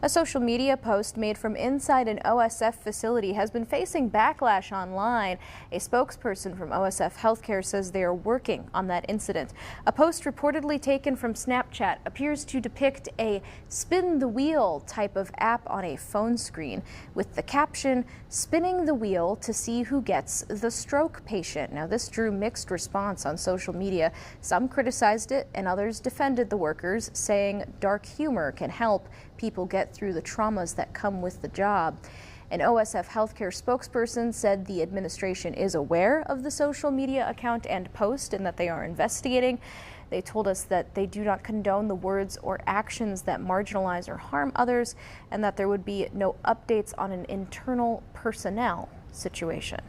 A social media post made from inside an OSF facility has been facing backlash online. A spokesperson from OSF Healthcare says they are working on that incident. A post reportedly taken from Snapchat appears to depict a spin the wheel type of app on a phone screen with the caption, "Spinning the wheel to see who gets the stroke patient." Now, this drew mixed response on social media. Some criticized it and others defended the workers, saying dark humor can help people get through the traumas that come with the job. An OSF healthcare spokesperson said the administration is aware of the social media account and post and that they are investigating. They told us that they do not condone the words or actions that marginalize or harm others, and that there would be no updates on an internal personnel situation.